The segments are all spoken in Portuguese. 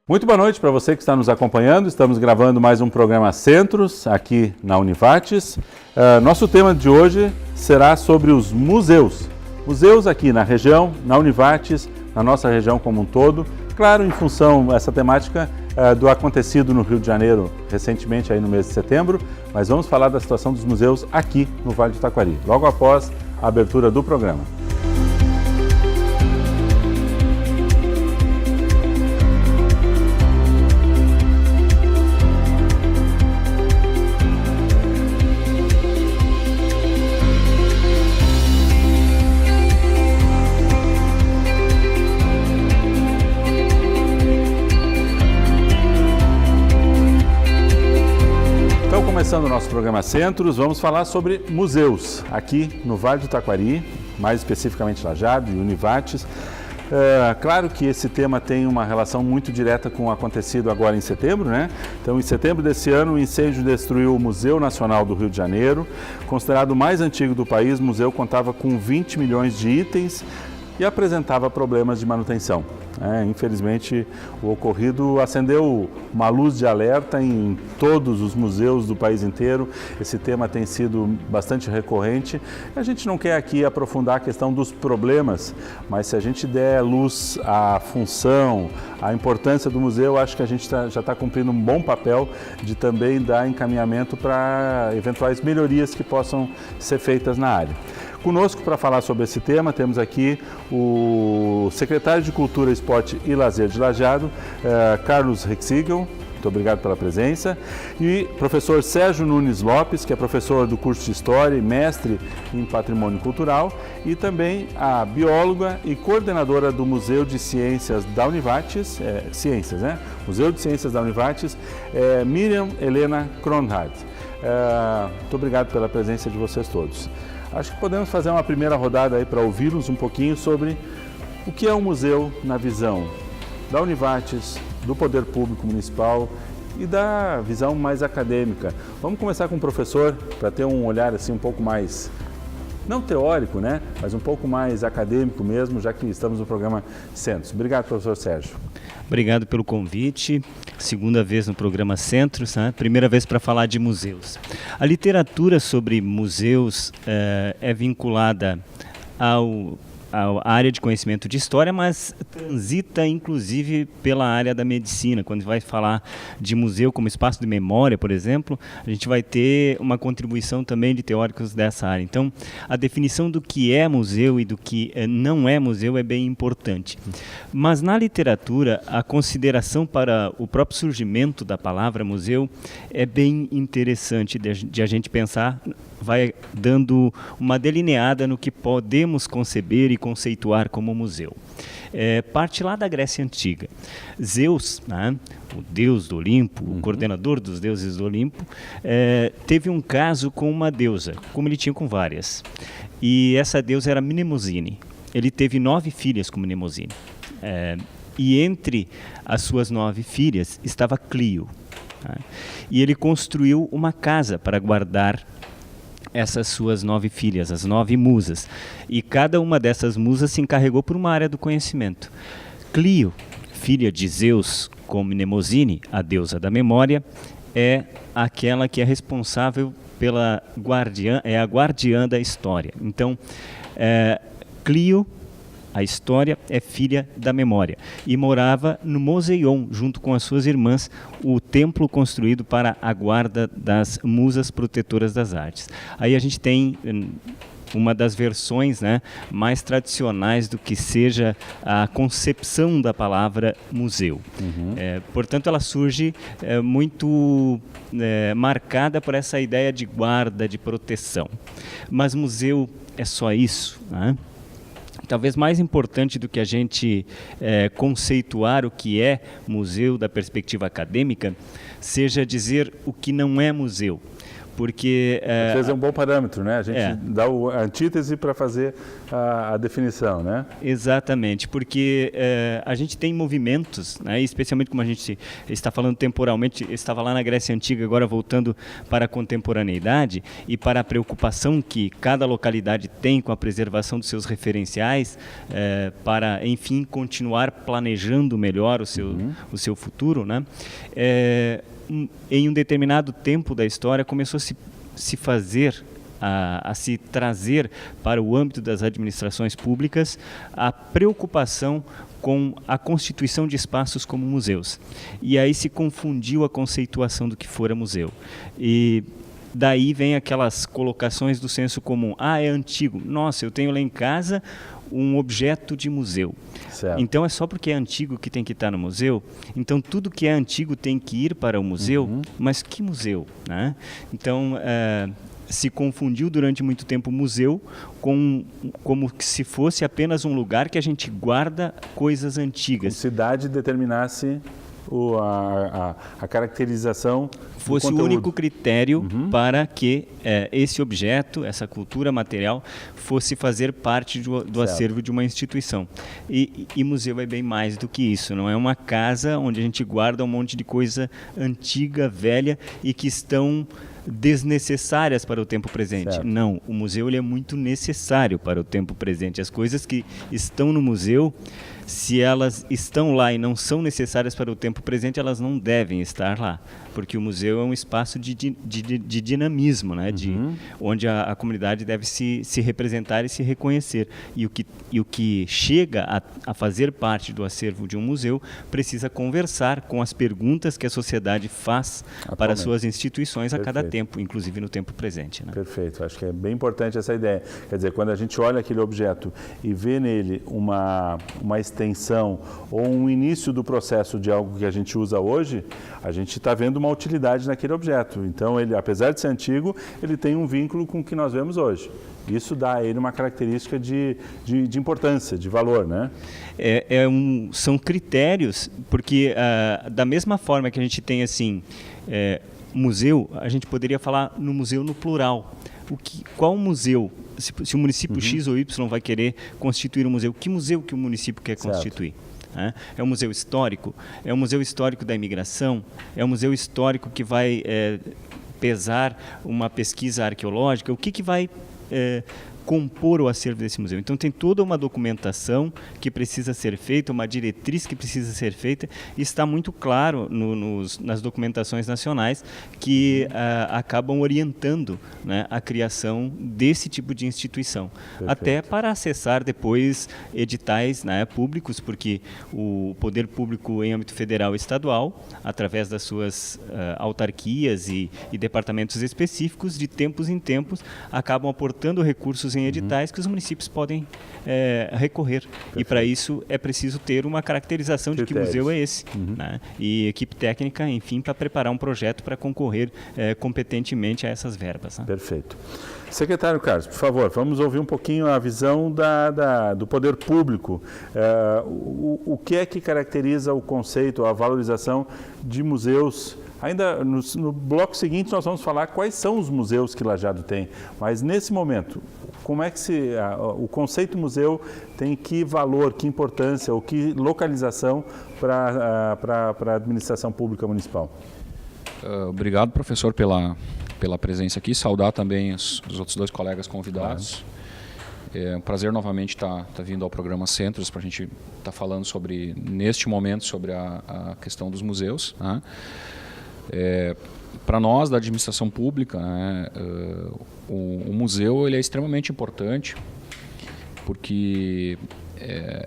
Muito boa noite para você que está nos acompanhando. Estamos gravando mais um programa Centros aqui na Univates. Nosso tema de hoje será sobre os museus. Museus aqui na região, na Univates, na nossa região como um todo. Claro, em função dessa temática do acontecido no Rio de Janeiro recentemente, aí no mês de setembro, mas vamos falar da situação dos museus aqui no Vale do Taquari, logo após a abertura do programa. Começando o nosso programa Centros, vamos falar sobre museus aqui no Vale do Taquari, mais especificamente Lajeado e Univates. Claro que esse tema tem uma relação muito direta com o acontecido agora em setembro, né? Então, em setembro desse ano, o incêndio destruiu o Museu Nacional do Rio de Janeiro. Considerado o mais antigo do país, o museu contava com 20 milhões de itens e apresentava problemas de manutenção. Infelizmente, o ocorrido acendeu uma luz de alerta em todos os museus do país inteiro. Esse tema tem sido bastante recorrente. A gente não quer aqui aprofundar a questão dos problemas, mas se a gente der luz à função, à importância do museu, acho que a gente já está cumprindo um bom papel de também dar encaminhamento para eventuais melhorias que possam ser feitas na área. Conosco para falar sobre esse tema, temos aqui o secretário de Cultura, Esporte e Lazer de Lajeado, Carlos Rexigel, muito obrigado pela presença, e professor Sérgio Nunes Lopes, que é professor do curso de História e mestre em Patrimônio Cultural, e também a bióloga e coordenadora do Museu de Ciências da Univates, Museu de Ciências da Univates, Miriam Helena Kronhardt. Muito obrigado pela presença de vocês todos. Acho que podemos fazer uma primeira rodada aí para ouvi-los um pouquinho sobre o que é um museu na visão da Univates, do Poder Público Municipal e da visão mais acadêmica. Vamos começar com o professor para ter um olhar assim um pouco mais, não teórico, né, mas um pouco mais acadêmico mesmo, já que estamos no programa Centros. Obrigado, professor Sérgio. Obrigado pelo convite. Segunda vez no programa Centros, né? Primeira vez para falar de museus. A literatura sobre museus é vinculada à área de conhecimento de história, mas transita inclusive pela área da medicina. Quando vai falar de museu como espaço de memória, por exemplo, a gente vai ter uma contribuição também de teóricos dessa área. Então, a definição do que é museu e do que não é museu é bem importante. Mas na literatura, a consideração para o próprio surgimento da palavra museu é bem interessante de a gente pensar, vai dando uma delineada no que podemos conceber e conceituar como museu. Parte lá da Grécia Antiga. Zeus, né, o deus do Olimpo, o coordenador dos deuses do Olimpo, teve um caso com uma deusa, como ele tinha com várias. E essa deusa era Mnemosine. Ele teve 9 filhas com Mnemosine. E entre as suas 9 filhas estava Clio. Né, e ele construiu uma casa para guardar essas suas 9 filhas, as 9 musas. E cada uma dessas musas se encarregou por uma área do conhecimento. Clio, filha de Zeus com Mnemosine, a deusa da memória, é aquela que é responsável pela guardiã, é a guardiã da história. Então, Clio, a história, é filha da memória e morava no Moseion, junto com as suas irmãs, o templo construído para a guarda das musas protetoras das artes. Aí a gente tem uma das versões, né, mais tradicionais do que seja a concepção da palavra museu. Portanto, ela surge muito marcada por essa ideia de guarda, de proteção. Mas museu é só isso, né? Talvez mais importante do que a gente conceituar o que é museu da perspectiva acadêmica, seja dizer o que não é museu. porque... Às vezes é um bom parâmetro, né? A gente dá a antítese para fazer a definição, né? Exatamente, porque a gente tem movimentos, né? Especialmente como a gente está falando temporalmente, estava lá na Grécia Antiga, agora voltando para a contemporaneidade e para a preocupação que cada localidade tem com a preservação dos seus referenciais para, enfim, continuar planejando melhor o seu futuro, né? Em um determinado tempo da história começou a se fazer, a se trazer para o âmbito das administrações públicas a preocupação com a constituição de espaços como museus. E aí se confundiu a conceituação do que fora museu. E daí vem aquelas colocações do senso comum. É antigo. Nossa, eu tenho lá em casa um objeto de museu. Certo. Então é só porque é antigo que tem que estar no museu? Então tudo que é antigo tem que ir para o museu? Mas que museu, né? Então se confundiu durante muito tempo o museu como se fosse apenas um lugar que a gente guarda coisas antigas. Como se cidade determinasse a caracterização fosse o único critério para que esse objeto, essa cultura material, fosse fazer parte do acervo de uma instituição. E museu é bem mais do que isso, não é uma casa onde a gente guarda um monte de coisa antiga, velha e que estão desnecessárias para o tempo presente. Certo. Não, o museu ele é muito necessário para o tempo presente. As coisas que estão no museu, se elas estão lá e não são necessárias para o tempo presente, elas não devem estar lá, porque o museu é um espaço de dinamismo, né? Onde a comunidade deve se representar e se reconhecer. E o que chega a fazer parte do acervo de um museu precisa conversar com as perguntas que a sociedade faz para as suas instituições a cada tempo, inclusive no tempo presente, né? Perfeito, acho que é bem importante essa ideia. Quer dizer, quando a gente olha aquele objeto e vê nele uma extensão ou um início do processo de algo que a gente usa hoje, a gente está vendo uma utilidade naquele objeto. Então, ele, apesar de ser antigo, ele tem um vínculo com o que nós vemos hoje. Isso dá a ele uma característica de importância, de valor, né? São critérios, porque da mesma forma que a gente tem assim, museu, a gente poderia falar no museu no plural. Qual museu? Se o município X ou Y vai querer constituir um museu, que museu que o município quer constituir? É um museu histórico? É um museu histórico da imigração? É um museu histórico que vai pesar uma pesquisa arqueológica? O que vai compor o acervo desse museu? Então tem toda uma documentação que precisa ser feita, uma diretriz que precisa ser feita, e está muito claro nas documentações nacionais que acabam orientando, né, a criação desse tipo de instituição. Perfeito. Até para acessar depois editais, né, públicos, porque o poder público em âmbito federal e estadual, através das suas autarquias e departamentos específicos, de tempos em tempos, acabam aportando recursos em editais que os municípios podem recorrer. Perfeito. E para isso é preciso ter uma caracterização de que museu é esse. Né? E equipe técnica, enfim, para preparar um projeto para concorrer competentemente a essas verbas. Né? Perfeito. Secretário Carlos, por favor, vamos ouvir um pouquinho a visão do poder público. O que é que caracteriza o conceito, a valorização de museus? Ainda no bloco seguinte nós vamos falar quais são os museus que Lajeado tem, mas nesse momento, como é que o conceito museu tem que valor, que importância ou que localização para a administração pública municipal? Obrigado, professor, pela presença aqui. Saudar também os outros dois colegas convidados. Claro. É um prazer novamente estar vindo ao programa Centros para a gente estar falando neste momento, sobre a questão dos museus. Né? Para nós, da administração pública, né, o museu ele é extremamente importante, porque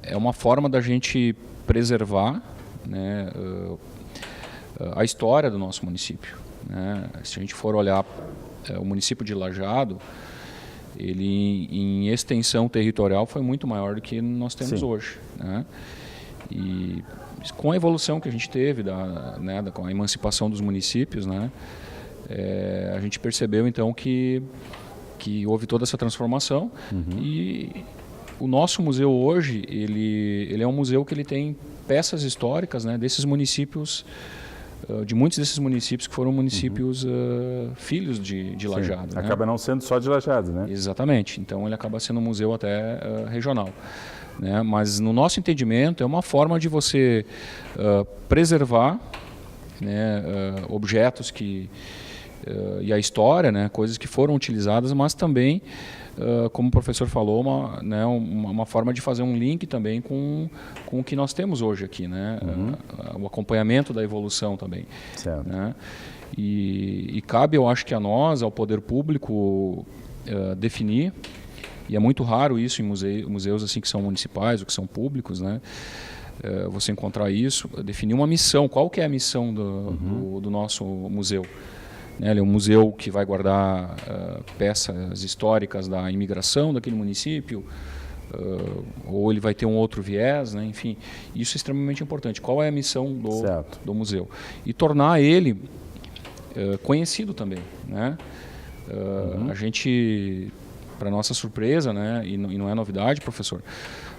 é uma forma da gente preservar, né, a história do nosso município. Né? Se a gente for olhar o município de Lajeado, ele em extensão territorial foi muito maior do que nós temos hoje. Né? E com a evolução que a gente teve, com a emancipação dos municípios, né, a gente percebeu então que houve toda essa transformação. E o nosso museu hoje, ele é um museu que ele tem peças históricas, né, desses municípios de muitos desses municípios que foram municípios filhos de Lajeado. Né? Acaba não sendo só de Lajeado, né? Exatamente. Então ele acaba sendo um museu até regional. Né? Mas no nosso entendimento é uma forma de você preservar, né, objetos e a história, né, coisas que foram utilizadas, mas também, como o professor falou, uma forma de fazer um link também com o que nós temos hoje aqui, né? O acompanhamento da evolução também. Certo. Né? E cabe, eu acho que a nós, ao poder público, definir, e é muito raro isso em museus assim que são municipais ou que são públicos, né? Você encontrar isso, definir uma missão. Qual que é a missão do nosso museu? Ele é um museu que vai guardar peças históricas da imigração daquele município, ou ele vai ter um outro viés, né? Enfim, isso é extremamente importante. Qual é a missão do museu? E tornar ele conhecido também, né? A gente, para nossa surpresa, né? E não é novidade, professor,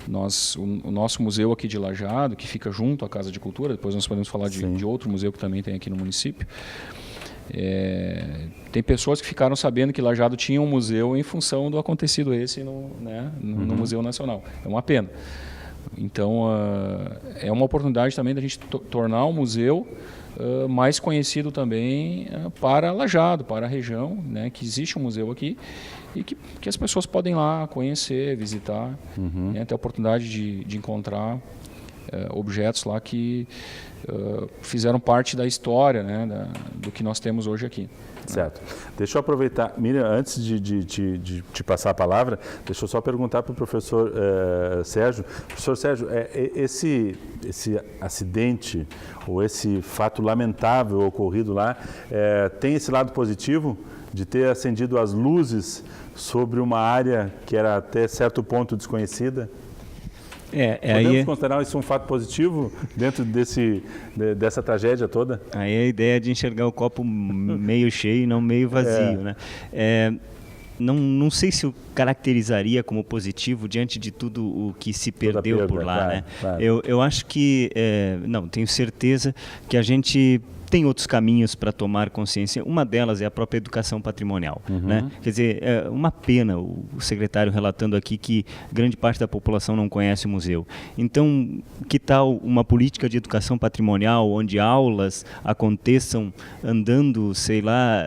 o nosso museu aqui de Lajeado, que fica junto à Casa de Cultura, depois nós podemos falar de outro museu que também tem aqui no município, tem pessoas que ficaram sabendo que Lajeado tinha um museu em função do acontecido esse no Museu Nacional. É uma pena. Então, é uma oportunidade também da gente tornar o museu mais conhecido também para Lajeado, para a região, né, que existe um museu aqui e que as pessoas podem ir lá conhecer, visitar, né, ter a oportunidade de encontrar objetos lá que fizeram parte da história, né, do que nós temos hoje aqui. Certo. Deixa eu aproveitar, Miriam, antes de te passar a palavra, deixa eu só perguntar para o professor Sérgio. Professor Sérgio, esse acidente ou esse fato lamentável ocorrido lá tem esse lado positivo de ter acendido as luzes sobre uma área que era até certo ponto desconhecida? Podemos considerar isso um fato positivo dentro dessa tragédia toda? Aí é a ideia de enxergar o copo meio cheio e não meio vazio, né? Não sei se eu caracterizaria como positivo diante de tudo o que se perdeu por lá, né? Claro. Eu acho que, tenho certeza que a gente tem outros caminhos para tomar consciência. Uma delas é a própria educação patrimonial, né? Quer dizer, é uma pena o secretário relatando aqui que grande parte da população não conhece o museu. Então, que tal uma política de educação patrimonial onde aulas aconteçam andando, sei lá,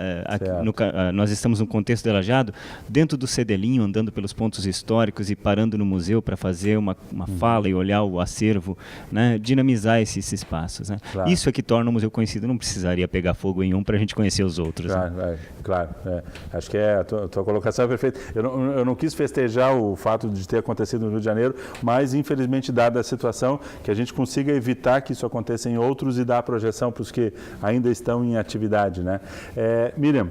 nós estamos no contexto de Lajeado, dentro do Cedelinho, andando pelos pontos históricos e parando no museu para fazer uma fala e olhar o acervo, né? Dinamizar esses espaços, né? Claro. Isso é que torna o museu conhecido. Não precisaria pegar fogo em um para a gente conhecer os outros. Claro, né? Claro. Acho que a tua colocação é perfeita. Eu não quis festejar o fato de ter acontecido no Rio de Janeiro, mas infelizmente, dada a situação, que a gente consiga evitar que isso aconteça em outros e dar a projeção para os que ainda estão em atividade, né? Miriam,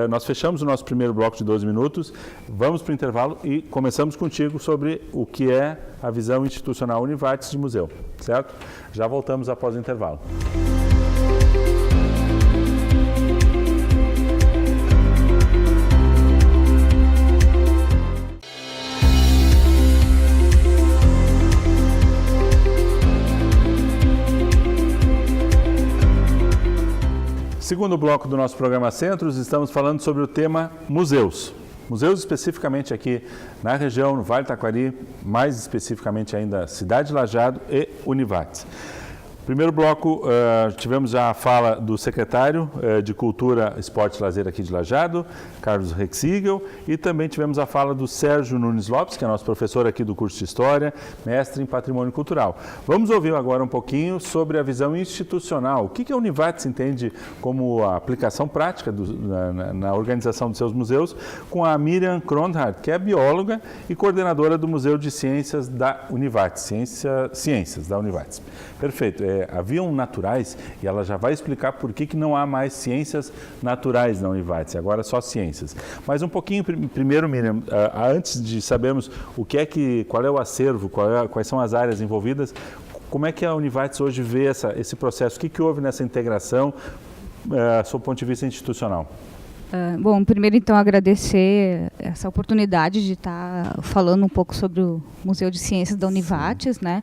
nós fechamos o nosso primeiro bloco de 12 minutos, vamos para o intervalo e começamos contigo sobre o que é a visão institucional Univates de museu, certo? Já voltamos após o intervalo. Segundo bloco do nosso programa Centros, estamos falando sobre o tema museus. Museus especificamente aqui na região, no Vale do Taquari, mais especificamente ainda Cidade de Lajeado e Univates. Primeiro bloco, tivemos já a fala do secretário de Cultura, Esporte e Lazer aqui de Lajeado, Carlos Rexigel, e também tivemos a fala do Sérgio Nunes Lopes, que é nosso professor aqui do curso de História, mestre em Patrimônio Cultural. Vamos ouvir agora um pouquinho sobre a visão institucional. O que a Univates entende como a aplicação prática na organização dos seus museus, com a Miriam Kronhardt, que é bióloga e coordenadora do Museu de Ciências da Univates, Ciências da Univates. Perfeito. Haviam naturais, e ela já vai explicar por que não há mais ciências naturais na Univates, agora só ciências. Mas um pouquinho primeiro, Miriam, antes de sabermos qual é o acervo, quais são as áreas envolvidas, como é que a Univates hoje vê esse processo? O que houve nessa integração, sob o ponto de vista institucional? Bom, primeiro então agradecer essa oportunidade de estar falando um pouco sobre o Museu de Ciências da Univates, né?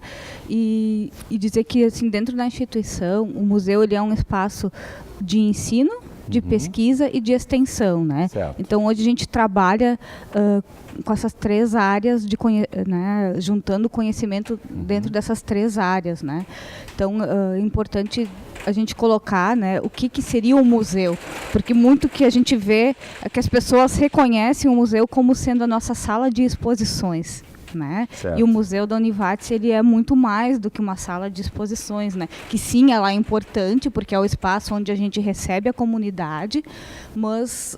E dizer que assim, dentro da instituição, o museu ele é um espaço de ensino, de pesquisa e de extensão, né? Certo. Então hoje a gente trabalha com essas 3 áreas, né, juntando conhecimento dentro dessas 3 áreas, né? Então é importante a gente colocar, né, o que seria um museu, porque muito que a gente vê é que as pessoas reconhecem o museu como sendo a nossa sala de exposições, né? E o Museu da Univates ele é muito mais do que uma sala de exposições, né? Que sim, ela é importante porque é o espaço onde a gente recebe a comunidade, mas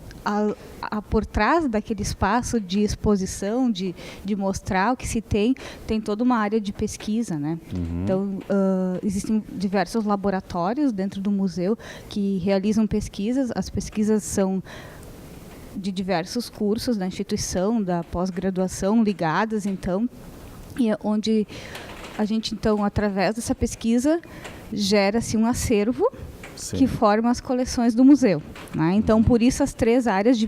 por trás daquele espaço de exposição, de mostrar o que se tem toda uma área de pesquisa, né? Então existem diversos laboratórios dentro do museu que realizam pesquisas. As pesquisas são de diversos cursos da instituição, da pós-graduação ligadas, então, e onde a gente, então, através dessa pesquisa, gera-se um acervo que forma as coleções do museu, né? Então, por isso as 3 áreas,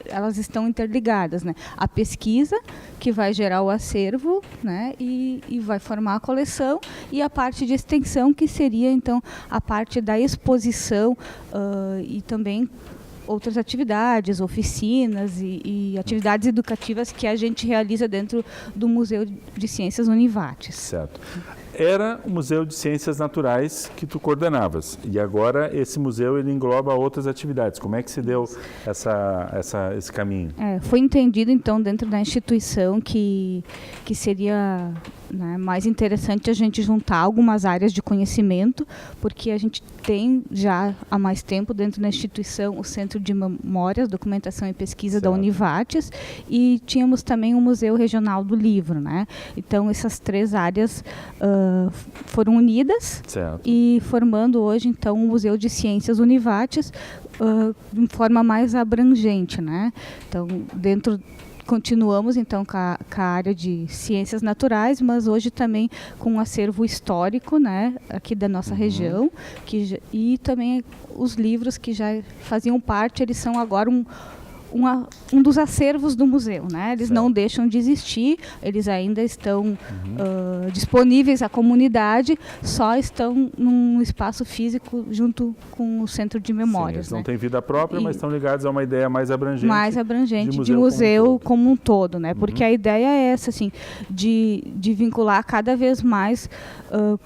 elas estão interligadas, né? A pesquisa, que vai gerar o acervo, né? E vai formar a coleção, e a parte de extensão, que seria, então, a parte da exposição e também outras atividades, oficinas e atividades educativas que a gente realiza dentro do Museu de Ciências Univates. Certo. Era o Museu de Ciências Naturais que tu coordenavas, e agora esse museu ele engloba outras atividades. Como é que se deu esse caminho? Foi entendido, então, dentro da instituição que seria, né, mais interessante a gente juntar algumas áreas de conhecimento, porque a gente tem já há mais tempo dentro da instituição o Centro de Memórias, Documentação e Pesquisa da Univates, e tínhamos também o Museu Regional do Livro, né? Então essas 3 áreas foram unidas e formando hoje então o Museu de Ciências Univates de forma mais abrangente, né? Então continuamos então com a área de ciências naturais, mas hoje também com um acervo histórico, né, aqui da nossa região, e também os livros que já faziam parte, eles são agora um dos acervos do museu, né? Eles não deixam de existir, eles ainda estão disponíveis à comunidade, só estão num espaço físico junto com o Centro de Memórias. Eles não têm vida própria, mas estão ligados a uma ideia mais abrangente. De museu como um todo, né? Porque a ideia é essa, assim, de vincular cada vez mais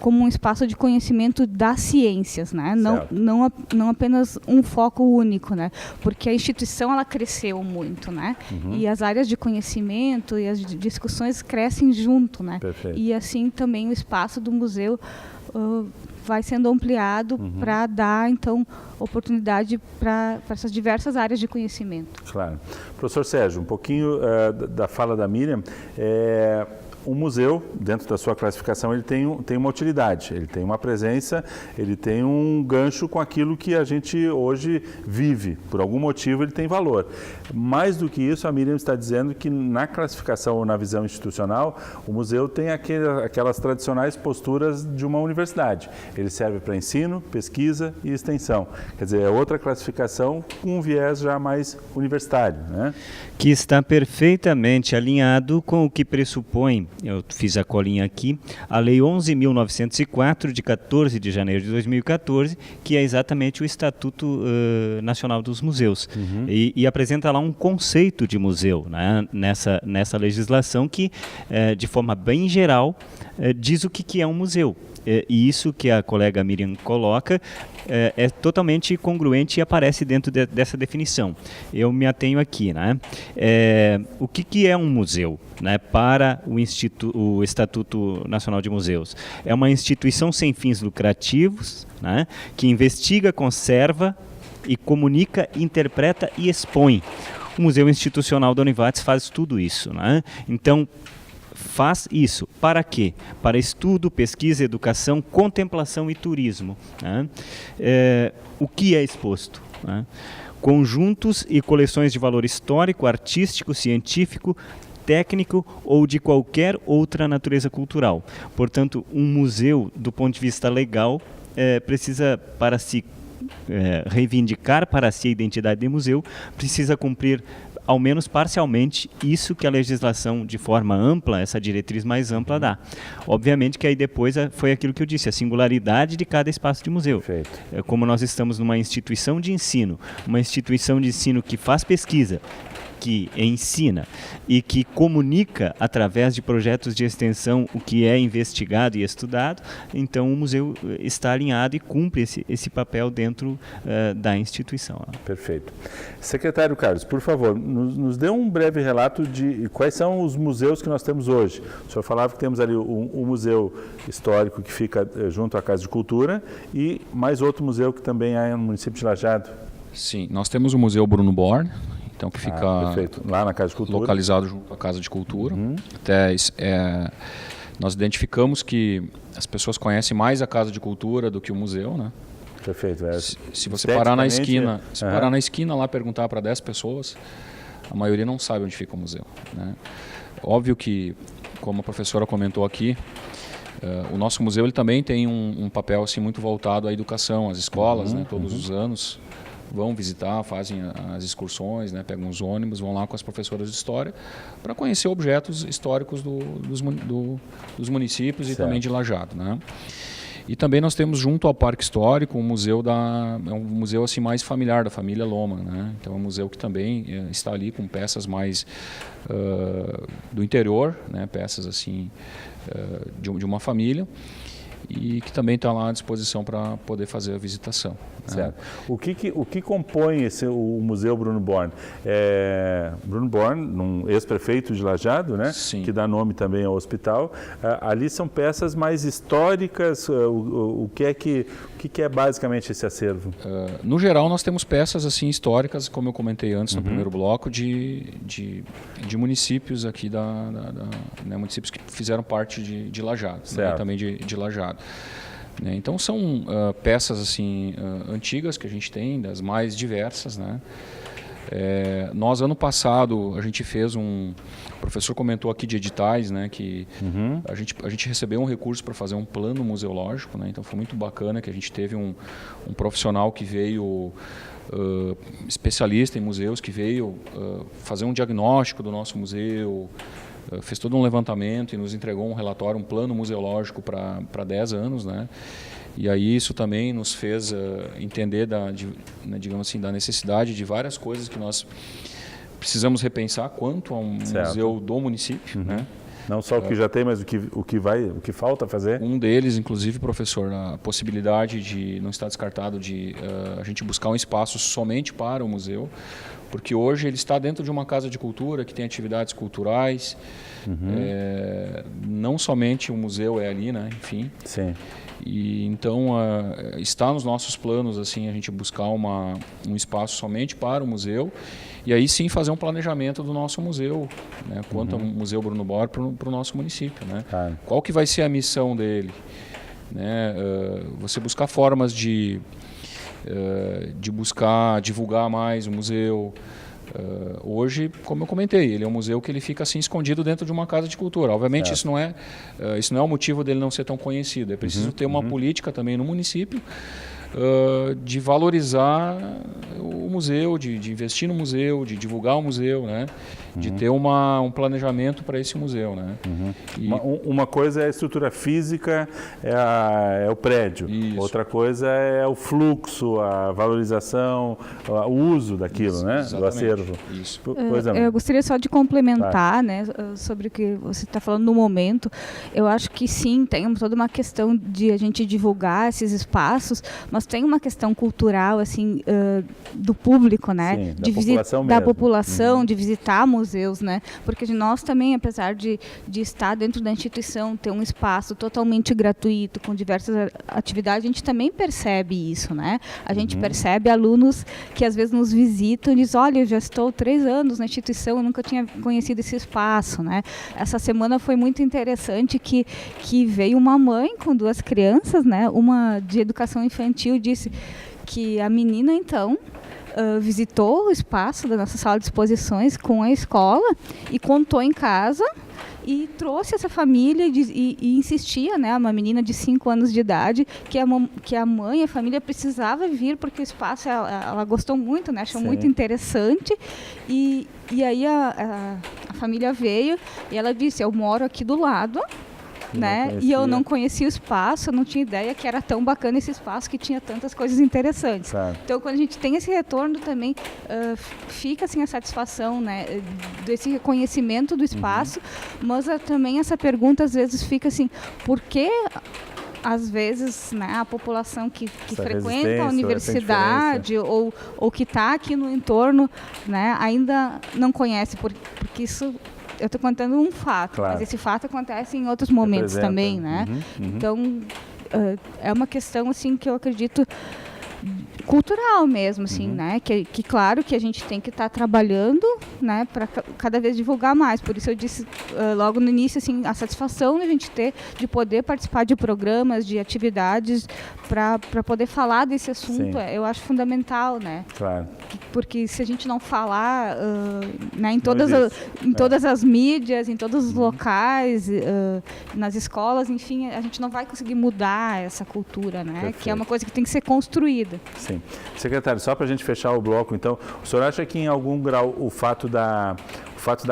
como um espaço de conhecimento das ciências, né? Não apenas um foco único, né? Porque a instituição ela cresceu muito, né? E as áreas de conhecimento e as discussões crescem junto, né? Perfeito. E assim também o espaço do museu vai sendo ampliado para dar, então, oportunidade para essas diversas áreas de conhecimento. Claro. Professor Sérgio, um pouquinho da fala da Miriam. O museu, dentro da sua classificação, ele tem uma utilidade, ele tem uma presença, ele tem um gancho com aquilo que a gente hoje vive. Por algum motivo, ele tem valor. Mais do que isso, a Miriam está dizendo que na classificação ou na visão institucional, o museu tem aquelas tradicionais posturas de uma universidade. Ele serve para ensino, pesquisa e extensão. Quer dizer, é outra classificação com um viés já mais universitário, né? Que está perfeitamente alinhado com o que pressupõe, eu fiz a colinha aqui, a Lei 11.904, de 14 de janeiro de 2014, que é exatamente o Estatuto Nacional dos Museus. E apresenta lá um conceito de museu, né, nessa legislação que, de forma bem geral, diz o que é um museu. E isso que a colega Miriam coloca é totalmente congruente e aparece dentro dessa definição. Eu me atenho aqui, né? O que é um museu, né, para o Estatuto Nacional de Museus? É uma instituição sem fins lucrativos, né, que investiga, conserva e comunica, interpreta e expõe. O Museu Institucional da Univates faz tudo isso, né? Então, faz isso. Para quê? Para estudo, pesquisa, educação, contemplação e turismo, né? O que é exposto, né? Conjuntos e coleções de valor histórico, artístico, científico, técnico ou de qualquer outra natureza cultural. Portanto, um museu, do ponto de vista legal, precisa, para se reivindicar para si a identidade de museu, precisa cumprir ao menos parcialmente isso que a legislação de forma ampla, essa diretriz mais ampla dá. Obviamente que aí depois foi aquilo que eu disse, a singularidade de cada espaço de museu. Como nós estamos numa instituição de ensino, uma instituição de ensino que faz pesquisa, que ensina e que comunica através de projetos de extensão o que é investigado e estudado, então o museu está alinhado e cumpre esse papel dentro da instituição. Perfeito. Secretário Carlos, por favor, nos dê um breve relato de quais são os museus que nós temos hoje. O senhor falava que temos ali o Museu Histórico, que fica junto à Casa de Cultura, e mais outro museu que também há no município de Lajeado. Sim, nós temos o Museu Bruno Born, então que fica lá na Casa de Cultura, localizado junto à Casa de Cultura. Até nós identificamos que as pessoas conhecem mais a Casa de Cultura do que o museu, né? Perfeito. Se você parar na esquina, parar na esquina lá, perguntar para 10 pessoas, a maioria não sabe onde fica o museu, né? Óbvio que, como a professora comentou aqui, o nosso museu ele também tem um papel assim muito voltado à educação, às escolas, né? Todos os anos vão visitar, fazem as excursões, né? Pegam os ônibus, vão lá com as professoras de história para conhecer objetos históricos dos municípios e também de Lajeado, né? E também nós temos junto ao Parque Histórico um museu é um museu assim mais familiar da família Loma, né? Então é um museu que também está ali com peças mais do interior, né? Peças assim de uma família, e que também está lá à disposição para poder fazer a visitação. Certo. O que compõe o Museu Bruno Born? Bruno Born, um ex-prefeito de Lajeado, né? Sim. Que dá nome também ao hospital. Ali são peças mais históricas. O que é basicamente esse acervo? No geral, nós temos peças assim históricas, como eu comentei antes no primeiro bloco, de municípios aqui né, municípios que fizeram parte de Lajeado, né, também de Lajeado. Então são peças assim antigas que a gente tem, das mais diversas, né? Nós ano passado a gente fez o professor comentou aqui de editais, né, que a gente recebeu um recurso para fazer um plano museológico, né? Então foi muito bacana que a gente teve um profissional que veio especialista em museus, que veio fazer um diagnóstico do nosso museu, fez todo um levantamento e nos entregou um relatório, um plano museológico para 10 anos, né? E aí isso também nos fez entender digamos assim, da necessidade de várias coisas que nós precisamos repensar quanto a um museu do município, né? Não só o que já tem, mas o que falta fazer? Um deles, inclusive, professor, a possibilidade de, não está descartado, de a gente buscar um espaço somente para o museu, porque hoje ele está dentro de uma casa de cultura que tem atividades culturais, não somente o museu é ali, né? Enfim. Sim. E então está nos nossos planos assim a gente buscar um espaço somente para o museu e aí sim fazer um planejamento do nosso museu, né, quanto ao Museu Bruno Born para o nosso município, né? Qual que vai ser a missão dele, né? Você buscar formas de buscar divulgar mais o museu. Hoje, como eu comentei, ele é um museu que ele fica assim escondido dentro de uma casa de cultura. Obviamente isso não é o motivo dele não ser tão conhecido. É preciso ter uma política também no município de valorizar o museu, de investir no museu, de divulgar o museu, né? De ter um planejamento para esse museu, né? E uma coisa é a estrutura física, é o prédio. Isso. Outra coisa é o fluxo, a valorização, o uso daquilo, né? Do acervo. Isso. Eu gostaria só de complementar, né, sobre o que você está falando no momento. Eu acho que sim, tem toda uma questão de a gente divulgar esses espaços, mas tem uma questão cultural assim do público, né? Sim, da população, de visitar museus, né? Porque nós também, apesar de estar dentro da instituição, ter um espaço totalmente gratuito, com diversas atividades, a gente também percebe isso, né? A gente percebe alunos que às vezes nos visitam e dizem, olha, eu já estou 3 anos na instituição, eu nunca tinha conhecido esse espaço, né? Essa semana foi muito interessante que veio uma mãe com 2 crianças, né? Uma de educação infantil, disse que a menina, então, visitou o espaço da nossa sala de exposições com a escola e contou em casa e trouxe essa família e insistia, né, uma menina de 5 anos de idade, que a mãe, a família precisava vir porque o espaço ela gostou muito, né, achou muito interessante e aí a família veio e ela disse, eu moro aqui do lado, né? E eu não conhecia o espaço, eu não tinha ideia que era tão bacana esse espaço, que tinha tantas coisas interessantes. Claro. Então, quando a gente tem esse retorno também, fica assim a satisfação, né, desse reconhecimento do espaço, mas também essa pergunta às vezes fica assim, por que às vezes, né, a população que frequenta a universidade ou que está aqui no entorno, né, ainda não conhece, porque isso... Eu estou contando um fato, mas esse fato acontece em outros momentos também, né? Então, é uma questão, assim, que eu acredito cultural mesmo, assim, né? Que claro que a gente tem que estar trabalhando, né, para cada vez divulgar mais. Por isso eu disse logo no início, assim, a satisfação de a gente ter, de poder participar de programas, de atividades, para poder falar desse assunto, eu acho fundamental, né? Claro. Porque se a gente não falar, né, em todas as mídias, em todos os locais, nas escolas, enfim, a gente não vai conseguir mudar essa cultura, né? Perfeito. Que é uma coisa que tem que ser construída. Sim. Secretário, só para a gente fechar o bloco, então, o senhor acha que em algum grau o fato da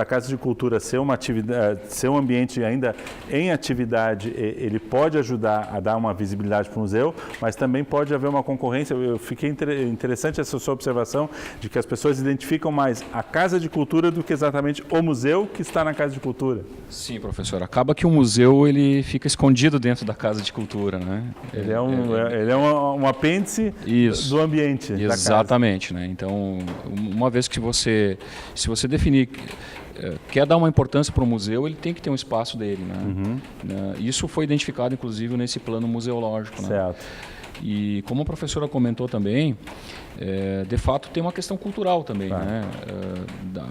Casa de Cultura ser uma atividade, ser um ambiente ainda em atividade, ele pode ajudar a dar uma visibilidade para o museu, mas também pode haver uma concorrência? Eu fiquei interessante essa sua observação de que as pessoas identificam mais a Casa de Cultura do que exatamente o museu que está na Casa de Cultura. Sim, professor. Acaba que o museu ele fica escondido dentro da Casa de Cultura, né? Ele é um apêndice do ambiente. Exatamente, da casa. Né? Então, uma vez que se você definir quer dar uma importância para o museu, ele tem que ter um espaço dele, né? Isso foi identificado, inclusive, nesse plano museológico, né? Certo. E como a professora comentou também, de fato tem uma questão cultural também, né?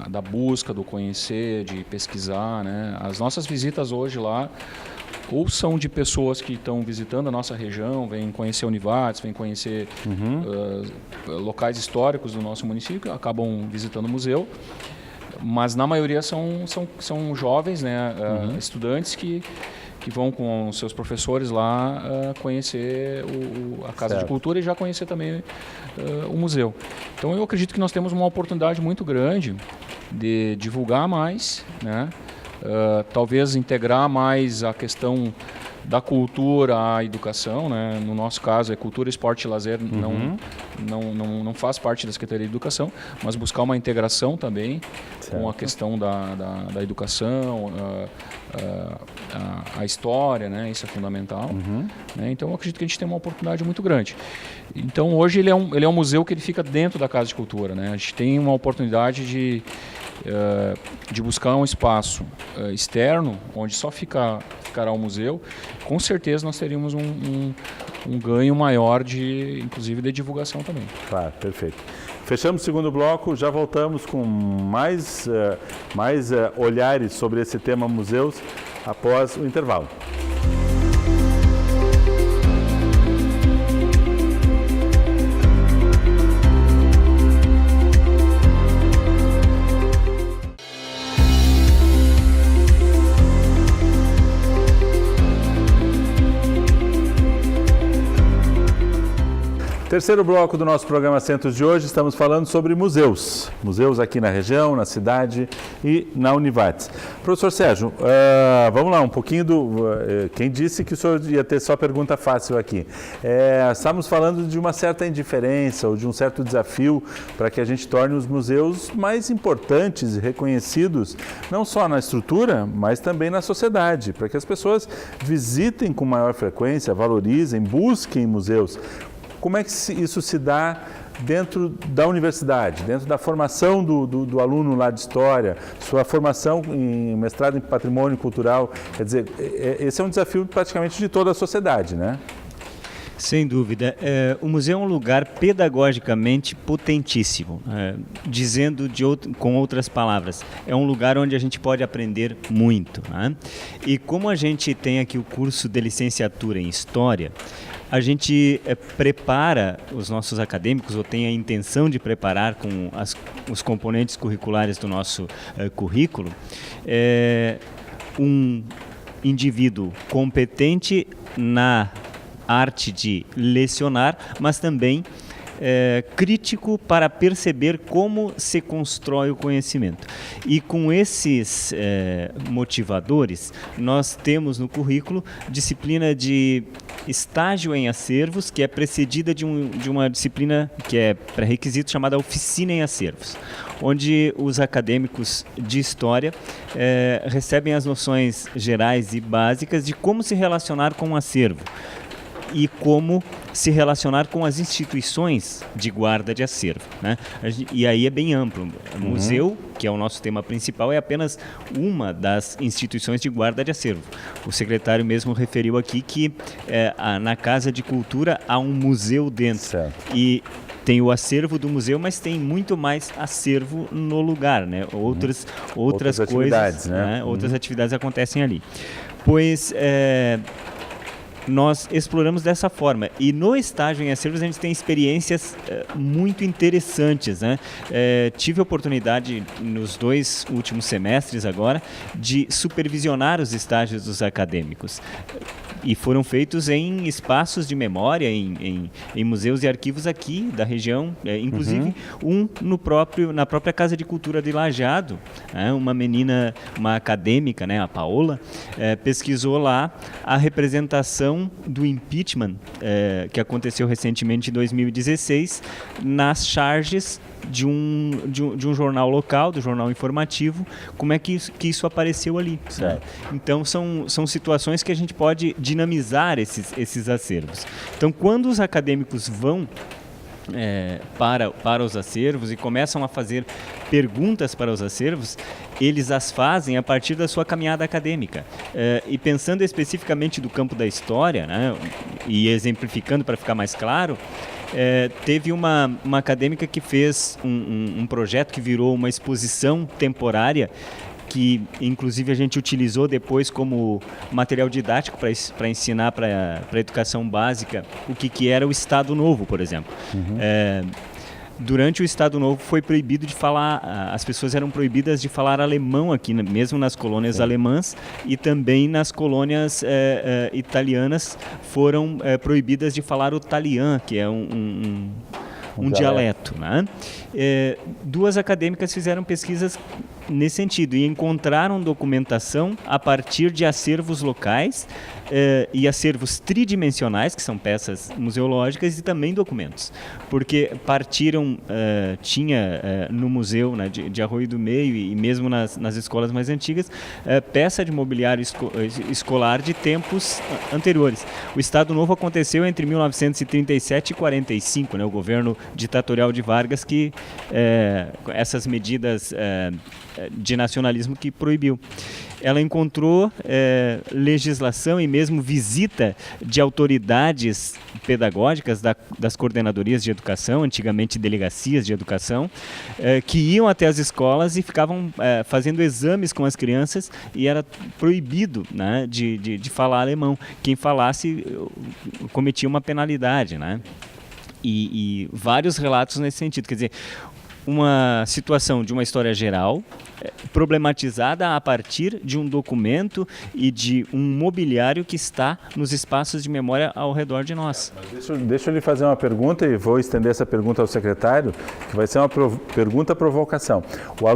Da busca, do conhecer, de pesquisar, né? As nossas visitas hoje lá ou são de pessoas que estão visitando a nossa região, vêm conhecer Univates, vêm conhecer locais históricos do nosso município, acabam visitando o museu, mas na maioria são jovens, né, estudantes que vão com seus professores lá conhecer a Casa de Cultura e já conhecer também o museu. Então eu acredito que nós temos uma oportunidade muito grande de divulgar mais, né? Talvez integrar mais a questão da cultura à educação, né? No nosso caso é cultura, esporte e lazer, não faz parte da Secretaria de Educação, mas buscar uma integração também com a questão da educação, a história, né? Isso é fundamental. Né? Então eu acredito que a gente tem uma oportunidade muito grande. Então hoje ele é um museu que ele fica dentro da Casa de Cultura, né? A gente tem uma oportunidade de buscar um espaço externo, onde só ficará o museu. Com certeza nós teríamos um ganho maior, inclusive de divulgação também. Claro, perfeito. Fechamos o segundo bloco, já voltamos com mais olhares sobre esse tema museus após o intervalo. Terceiro bloco do nosso programa Centros de hoje, estamos falando sobre museus. Museus aqui na região, na cidade e na Univates. Professor Sérgio, vamos lá, um pouquinho quem disse que o senhor ia ter só pergunta fácil aqui? Estamos falando de uma certa indiferença ou de um certo desafio para que a gente torne os museus mais importantes e reconhecidos, não só na estrutura, mas também na sociedade, para que as pessoas visitem com maior frequência, valorizem, busquem museus. Como é que isso se dá dentro da universidade, dentro da formação do aluno lá de História, sua formação em mestrado em Patrimônio Cultural? Quer dizer, esse é um desafio praticamente de toda a sociedade, né? Sem dúvida. O museu é um lugar pedagogicamente potentíssimo. Dizendo com outras palavras, é um lugar onde a gente pode aprender muito, né? E como a gente tem aqui o curso de licenciatura em História, a gente prepara os nossos acadêmicos, ou tem a intenção de preparar com os componentes curriculares do nosso currículo, um indivíduo competente na arte de lecionar, mas também crítico para perceber como se constrói o conhecimento. E com esses motivadores, nós temos no currículo disciplina de estágio em acervos, que é precedida de uma disciplina que é pré-requisito chamada oficina em acervos, onde os acadêmicos de história recebem as noções gerais e básicas de como se relacionar com o acervo e como se relacionar com as instituições de guarda de acervo, né? E aí é bem amplo. O museu, que é o nosso tema principal, é apenas uma das instituições de guarda de acervo. O secretário mesmo referiu aqui que na Casa de Cultura há um museu dentro. Certo. E tem o acervo do museu, mas tem muito mais acervo no lugar, né? Outras coisas, atividades, né? Outras atividades acontecem ali. Pois nós exploramos dessa forma. E no estágio em acervos a gente tem experiências muito interessantes, né? Tive a oportunidade nos 2 últimos semestres agora de supervisionar os estágios dos acadêmicos. E foram feitos em espaços de memória, em museus e arquivos aqui da região, inclusive na própria Casa de Cultura de Lajeado, uma menina, uma acadêmica, né, a Paola, pesquisou lá a representação do impeachment que aconteceu recentemente em 2016 nas charges de um jornal local, do jornal informativo, como é que isso apareceu ali. Né? Então são situações que a gente pode dinamizar esses acervos. Então quando os acadêmicos vão para os acervos e começam a fazer perguntas para os acervos, eles as fazem a partir da sua caminhada acadêmica. E pensando especificamente do campo da história, né, e exemplificando para ficar mais claro, teve uma acadêmica que fez um projeto que virou uma exposição temporária, que inclusive a gente utilizou depois como material didático para ensinar para a educação básica o que era o Estado Novo, por exemplo. Durante o Estado Novo foi proibido de falar, as pessoas eram proibidas de falar alemão aqui, mesmo nas colônias alemãs, e também nas colônias italianas foram proibidas de falar o talian, que é um dialeto. Né? 2 acadêmicas fizeram pesquisas nesse sentido e encontraram documentação a partir de acervos locais e acervos tridimensionais, que são peças museológicas, e também documentos, porque partiram, tinha no museu, né, de Arroio do Meio e mesmo nas escolas mais antigas, peça de mobiliário escolar de tempos anteriores. O Estado Novo aconteceu entre 1937 e 45, né, o governo ditatorial de Vargas, que essas medidas de nacionalismo que proibiu. Ela encontrou legislação e mesmo visita de autoridades pedagógicas das coordenadorias de educação, antigamente delegacias de educação, que iam até as escolas e ficavam fazendo exames com as crianças, e era proibido, né, de falar alemão. Quem falasse cometia uma penalidade, né? E vários relatos nesse sentido. Quer dizer, uma situação de uma história geral problematizada a partir de um documento e de um mobiliário que está nos espaços de memória ao redor de nós. Deixa eu lhe fazer uma pergunta e vou estender essa pergunta ao secretário, que vai ser uma pergunta-provocação. O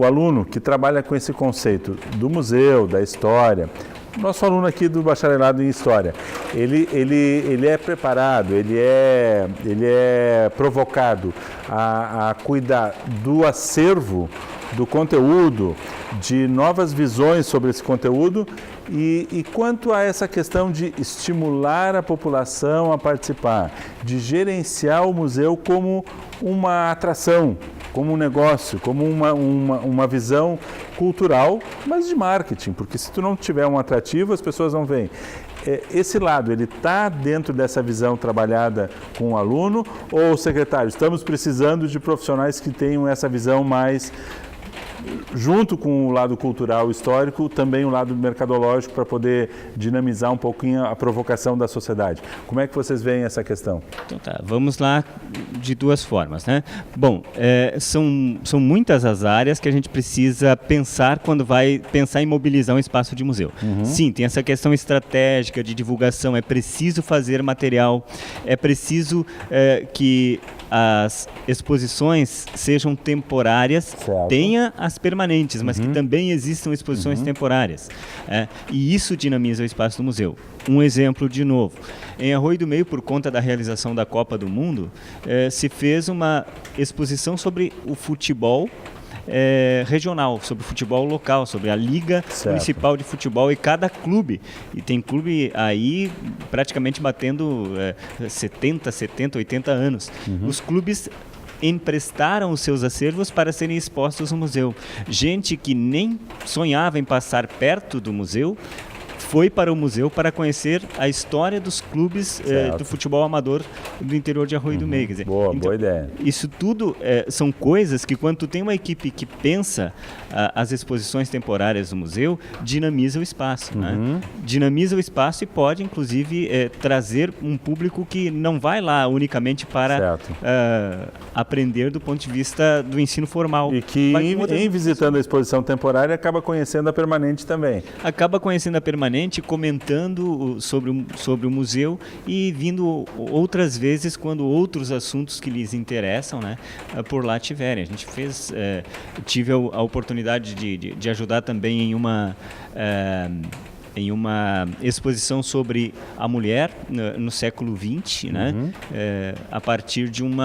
aluno que trabalha com esse conceito do museu, da história, nosso aluno aqui do bacharelado em História, ele é preparado, ele é provocado a cuidar do acervo, do conteúdo, de novas visões sobre esse conteúdo e quanto a essa questão de estimular a população a participar, de gerenciar o museu como uma atração, como um negócio, como uma visão cultural, mas de marketing, porque se tu não tiver um atrativo, as pessoas não vêm. Esse lado, ele está dentro dessa visão trabalhada com o aluno, ou, secretário, estamos precisando de profissionais que tenham essa visão mais junto com o lado cultural histórico, também o lado mercadológico para poder dinamizar um pouquinho a provocação da sociedade. Como é que vocês veem essa questão? Então tá, vamos lá de duas formas, né? Bom, são muitas as áreas que a gente precisa pensar quando vai pensar em mobilizar um espaço de museu. Sim, tem essa questão estratégica de divulgação, é preciso fazer material, é preciso que as exposições sejam temporárias, certo. tenha as permanentes, mas que também existam exposições temporárias. E isso dinamiza o espaço do museu. Um exemplo de novo. Em Arroio do Meio, por conta da realização da Copa do Mundo, se fez uma exposição sobre o futebol regional, sobre o futebol local, sobre a Liga Municipal de Futebol, e cada clube, e tem clube aí praticamente batendo 70, 80 anos. Os clubes emprestaram os seus acervos para serem expostos no museu. Gente que nem sonhava em passar perto do museu foi para o museu para conhecer a história dos clubes do futebol amador do interior de Arroio do Meio. Quer dizer, boa ideia. Isso tudo são coisas que, quando tu tem uma equipe que pensa as exposições temporárias do museu, dinamiza o espaço. Né? Dinamiza o espaço e pode, inclusive, trazer um público que não vai lá unicamente para aprender do ponto de vista do ensino formal. E que, em visitando a exposição temporária, acaba conhecendo a permanente também. Acaba conhecendo a permanente, comentando sobre o museu e vindo outras vezes quando outros assuntos que lhes interessam, né, por lá tiverem. A gente tive a oportunidade de ajudar também em uma exposição sobre a mulher no século XX, né, a partir de um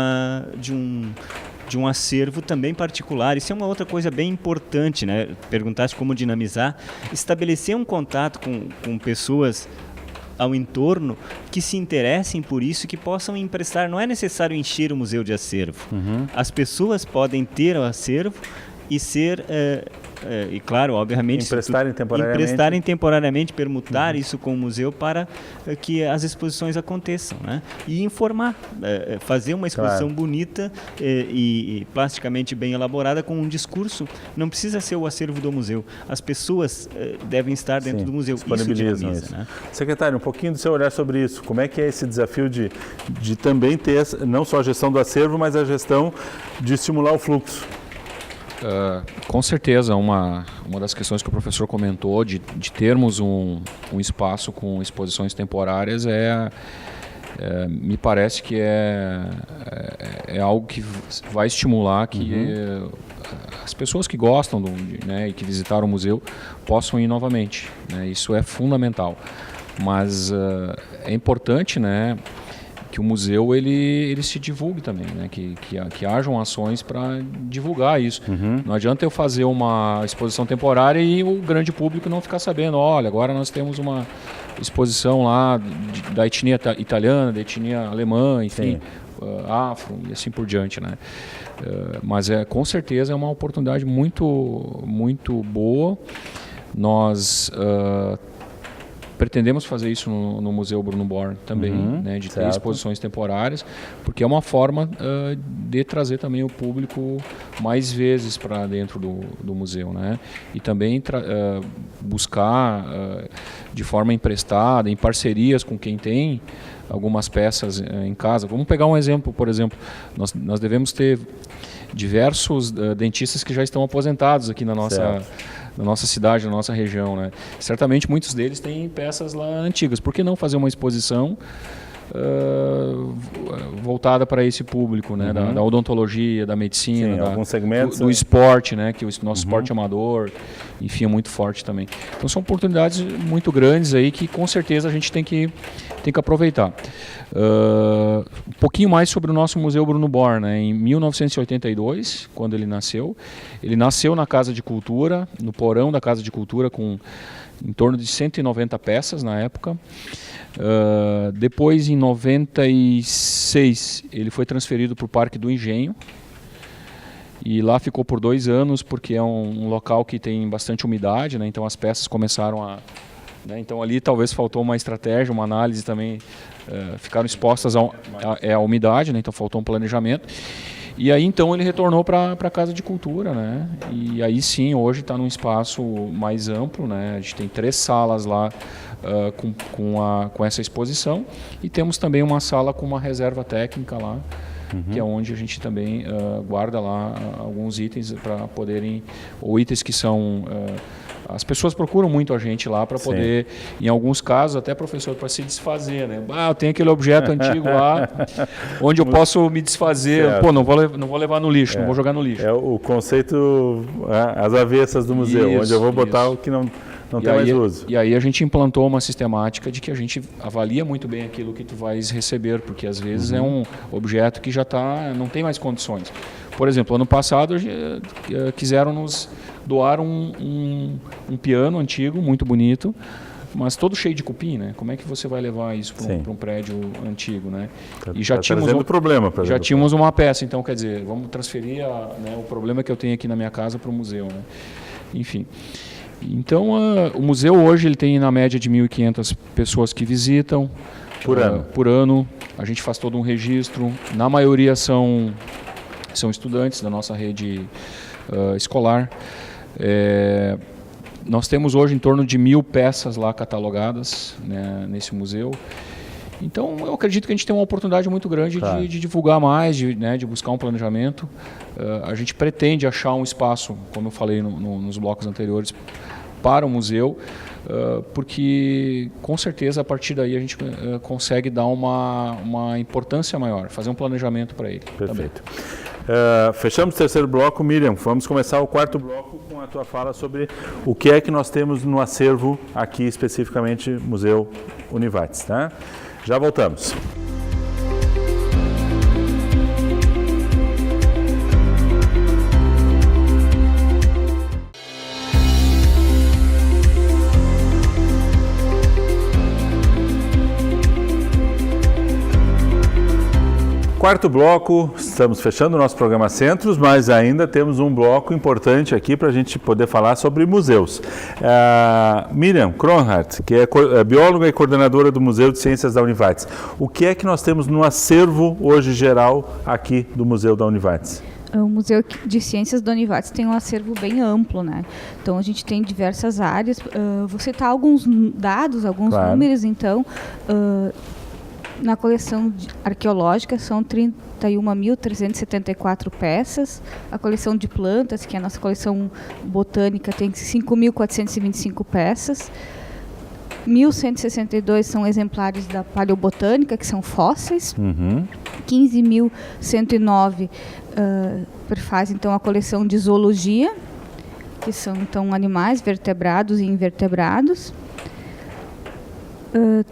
acervo também particular. Isso é uma outra coisa bem importante, né? Perguntaste como dinamizar, estabelecer um contato com pessoas ao entorno que se interessem por isso, que possam emprestar. Não é necessário encher o museu de acervo. As pessoas podem ter o acervo e ser e claro, obviamente, emprestarem temporariamente, permutar isso com o museu para que as exposições aconteçam, né? E informar, fazer uma exposição bonita e plasticamente bem elaborada com um discurso. Não precisa ser o acervo do museu. As pessoas devem estar dentro do museu. Disponibilizam isso. Né? Secretário, um pouquinho do seu olhar sobre isso. Como é que é esse desafio de também ter não só a gestão do acervo, mas a gestão de estimular o fluxo? Com certeza, uma das questões que o professor comentou de termos um espaço com exposições temporárias me parece que é algo que vai estimular que as pessoas que gostam e que visitaram o museu possam ir novamente, né? Isso é fundamental. Mas é importante, né, que o museu ele se divulgue também, né? Que hajam ações para divulgar isso. Não adianta eu fazer uma exposição temporária e o grande público não ficar sabendo, olha, agora nós temos uma exposição lá da etnia italiana, da etnia alemã, enfim, afro e assim por diante, né? Mas com certeza é uma oportunidade muito, muito boa. Nós pretendemos fazer isso no Museu Bruno Born também, né, de ter exposições temporárias, porque é uma forma de trazer também o público mais vezes para dentro do museu, né? E também buscar de forma emprestada, em parcerias com quem tem algumas peças em casa. Vamos pegar um exemplo, por exemplo, nós devemos ter diversos dentistas que já estão aposentados aqui na nossa cidade, na nossa região, né? Certamente muitos deles têm peças lá antigas. Por que não fazer uma exposição voltada para esse público, né? Da odontologia, da medicina, alguns segmentos, do esporte, né? Que o nosso esporte amador, enfim, é muito forte também. Então são oportunidades muito grandes aí que com certeza a gente tem que aproveitar. Um pouquinho mais sobre o nosso Museu Bruno Born, né? Em 1982, quando ele nasceu na Casa de Cultura, no porão da Casa de Cultura, com em torno de 190 peças na época. Depois, em 96, ele foi transferido para o Parque do Engenho. E lá ficou por 2 anos, porque é um local que tem bastante umidade, né? Então as peças começaram a... Né? Então ali talvez faltou uma estratégia, uma análise também ficaram expostas à umidade, né? Então faltou um planejamento. E aí então ele retornou para a Casa de Cultura, né? E aí sim, hoje está num espaço mais amplo, né? A gente tem 3 salas lá com essa exposição, e temos também uma sala com uma reserva técnica lá, que é onde a gente também guarda lá alguns itens para poderem, ou itens que são... as pessoas procuram muito a gente lá para poder, em alguns casos, até professor, para se desfazer, né? Eu tenho aquele objeto antigo lá, onde eu posso me desfazer. Certo. Pô, não vou levar no lixo, não vou jogar no lixo. É o conceito, as avessas do museu, onde eu vou botar o que não tem mais uso. E aí a gente implantou uma sistemática de que a gente avalia muito bem aquilo que tu vais receber, porque às vezes é um objeto que já não tem mais condições. Por exemplo, ano passado quiseram nos doar um piano antigo, muito bonito, mas todo cheio de cupim, né? Como é que você vai levar isso para um prédio antigo, né? E já tínhamos uma peça, então quer dizer, vamos transferir o problema que eu tenho aqui na minha casa para o museu, né? Enfim. Então, o museu hoje ele tem na média de 1.500 pessoas que visitam por ano. A gente faz todo um registro. Na maioria são estudantes da nossa rede escolar. Nós temos hoje em torno de 1.000 peças lá catalogadas, né, nesse museu. Então, eu acredito que a gente tem uma oportunidade muito grande de divulgar mais, de buscar um planejamento. A gente pretende achar um espaço, como eu falei nos blocos anteriores, para o museu, porque, com certeza, a partir daí a gente consegue dar uma importância maior, fazer um planejamento para ele. Perfeito. Fechamos o terceiro bloco. Miriam, vamos começar o quarto bloco com a tua fala sobre o que é que nós temos no acervo aqui, especificamente Museu Univates, tá? Já voltamos. Quarto bloco, estamos fechando o nosso programa Centros, mas ainda temos um bloco importante aqui para a gente poder falar sobre museus. Miriam Kronhardt, que é bióloga e coordenadora do Museu de Ciências da Univates. O que é que nós temos no acervo hoje geral aqui do Museu da Univates? O Museu de Ciências da Univates tem um acervo bem amplo, né? Então a gente tem diversas áreas. Vou citar alguns dados, alguns números, então. Na coleção arqueológica são 31.374 peças. A coleção de plantas, que é a nossa coleção botânica, tem 5.425 peças. 1.162 são exemplares da paleobotânica, que são fósseis. 15.109 fazem então a coleção de zoologia, que são então animais vertebrados e invertebrados.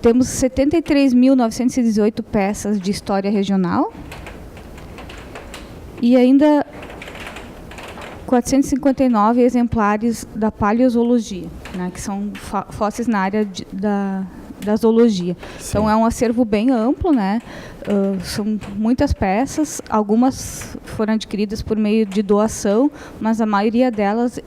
Temos 73.918 peças de história regional e ainda 459 exemplares da paleozoologia, né, que são fósseis na área da zoologia. Sim. Então é um acervo bem amplo, né? São muitas peças, algumas foram adquiridas por meio de doação, mas a maioria delas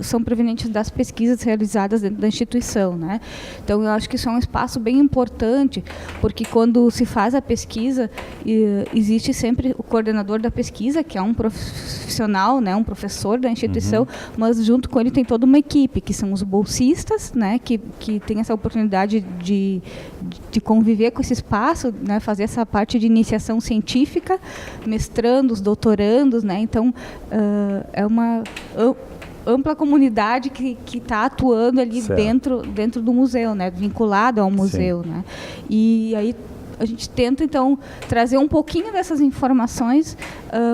são provenientes das pesquisas realizadas dentro da instituição, né? Então eu acho que isso é um espaço bem importante, porque quando se faz a pesquisa, existe sempre o coordenador da pesquisa, que é um profissional, né, um professor da instituição, mas junto com ele tem toda uma equipe, que são os bolsistas, né, que tem essa oportunidade de conviver com esse espaço, né, fazer essa parte de iniciação científica, mestrandos, doutorandos, né? Então é uma ampla comunidade que está atuando ali dentro do museu, né, vinculado ao museu, né? E aí a gente tenta, então, trazer um pouquinho dessas informações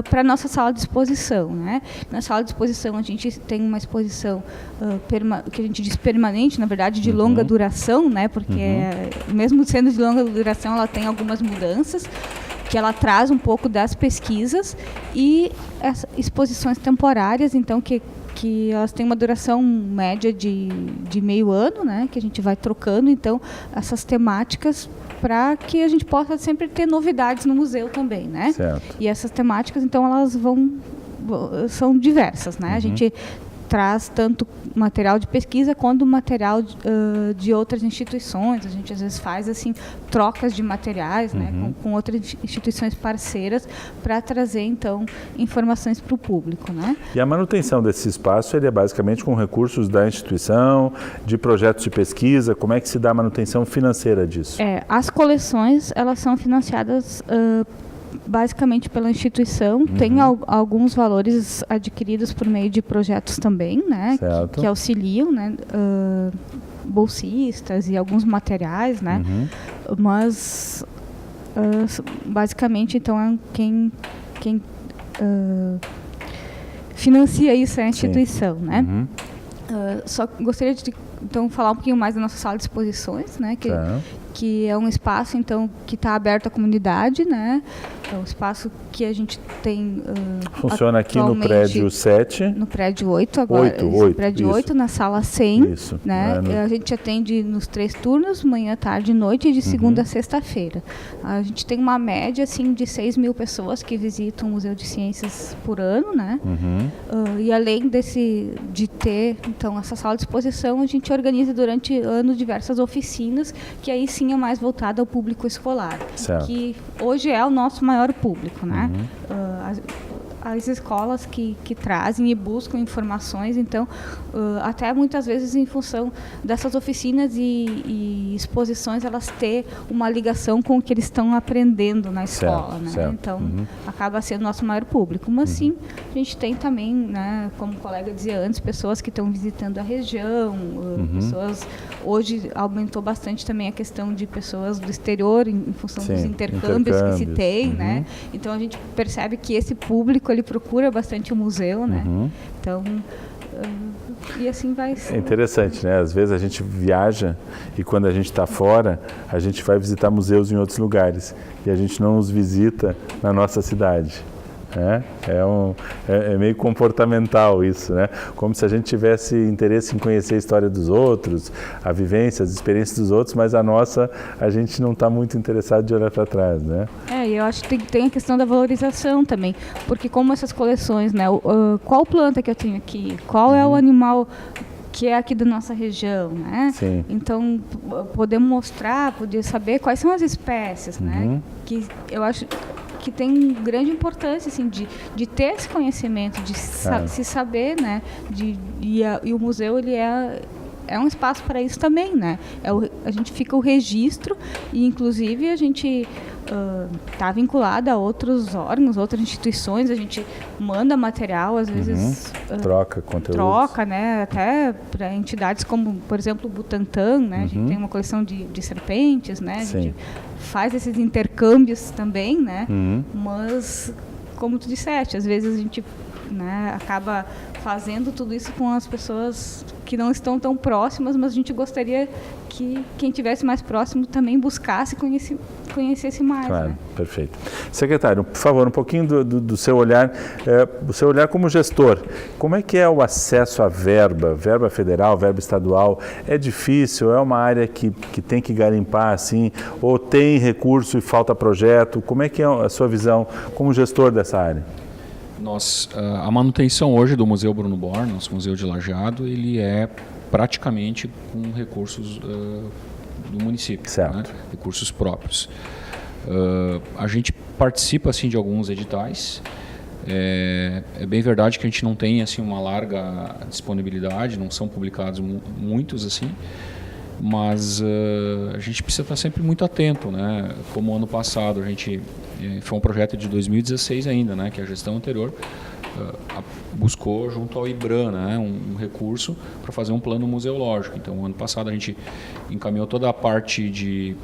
para a nossa sala de exposição, né? Na sala de exposição, a gente tem uma exposição que a gente diz permanente, na verdade, de longa duração, né? Porque, mesmo sendo de longa duração, ela tem algumas mudanças, que ela traz um pouco das pesquisas e as exposições temporárias, então, que elas têm uma duração média de meio ano, né? Que a gente vai trocando, então, essas temáticas para que a gente possa sempre ter novidades no museu também, né? Certo. E essas temáticas, então, elas são diversas, né? A gente traz tanto material de pesquisa quanto material de outras instituições. A gente às vezes faz assim trocas de materiais, né, com outras instituições parceiras para trazer então informações para o público, né? E a manutenção desse espaço ele é basicamente com recursos da instituição, de projetos de pesquisa. Como é que se dá a manutenção financeira disso? As coleções elas são financiadas basicamente pela instituição, tem alguns valores adquiridos por meio de projetos também, né, que auxiliam, né, bolsistas e alguns materiais, né, mas basicamente então quem financia isso é a instituição, né. Só gostaria de então falar um pouquinho mais da nossa sala de exposições, né, que é um espaço então que está aberto à comunidade, né? É um espaço que a gente tem funciona aqui no prédio 7, no prédio 8 agora, no prédio 8 na sala 100, né? A gente atende nos 3 turnos, manhã, tarde e noite, e de segunda a sexta-feira. A gente tem uma média assim de 6.000 pessoas que visitam o Museu de Ciências por ano, né? E além de ter então essa sala de exposição, a gente organiza durante o ano diversas oficinas que aí sim é mais voltada ao público escolar, que hoje é o nosso maior público, né? As escolas que trazem e buscam informações, então, até muitas vezes em função dessas oficinas e exposições, elas têm uma ligação com o que eles estão aprendendo na escola, né? Então, acaba sendo o nosso maior público. Mas sim, a gente tem também, né, como o colega dizia antes, pessoas que estão visitando a região, pessoas... Hoje aumentou bastante também a questão de pessoas do exterior, em função dos intercâmbios que se tem, né? Então, a gente percebe que esse público ele procura bastante o museu, né? Então, e assim vai ser. É interessante, né? Às vezes a gente viaja e quando a gente está fora, a gente vai visitar museus em outros lugares e a gente não os visita na nossa cidade. É meio comportamental isso, né? Como se a gente tivesse interesse em conhecer a história dos outros, a vivência, as experiências dos outros, mas a nossa, a gente não está muito interessado de olhar para trás, né? E eu acho que tem a questão da valorização também, porque como essas coleções, né? Qual planta que eu tenho aqui? Qual é o animal que é aqui da nossa região, né? Sim. Então, poder mostrar, poder saber quais são as espécies, né? Que eu acho que tem grande importância, assim, de ter esse conhecimento, de se saber, né? E o museu, ele é um espaço para isso também, né? A gente fica o registro e, inclusive, a gente está vinculada a outros órgãos, outras instituições, a gente manda material, às vezes... troca conteúdo. Troca, né? Até para entidades como, por exemplo, o Butantan, né? A gente tem uma coleção de serpentes, né? A gente faz esses intercâmbios também, né? Mas, como tu disseste, às vezes a gente, né, acaba fazendo tudo isso com as pessoas que não estão tão próximas, mas a gente gostaria que quem estivesse mais próximo também buscasse conhecesse mais. Claro, né? Perfeito. Secretário, por favor, um pouquinho do seu olhar, como gestor. Como é que é o acesso à verba federal, verba estadual? É difícil? É uma área que tem que garimpar, assim? Ou tem recurso e falta projeto? Como é que é a sua visão como gestor dessa área? A manutenção hoje do Museu Bruno Born, nosso museu de Lajeado, ele é praticamente com recursos do município, né? Recursos próprios. A gente participa assim de alguns editais. É bem verdade que a gente não tem assim uma larga disponibilidade, não são publicados muitos assim, mas a gente precisa estar sempre muito atento, né? Como ano passado a gente foi um projeto de 2016 ainda, né? Que a gestão anterior buscou junto ao IBRAM, né, um recurso para fazer um plano museológico. Então, ano passado a gente encaminhou toda a parte de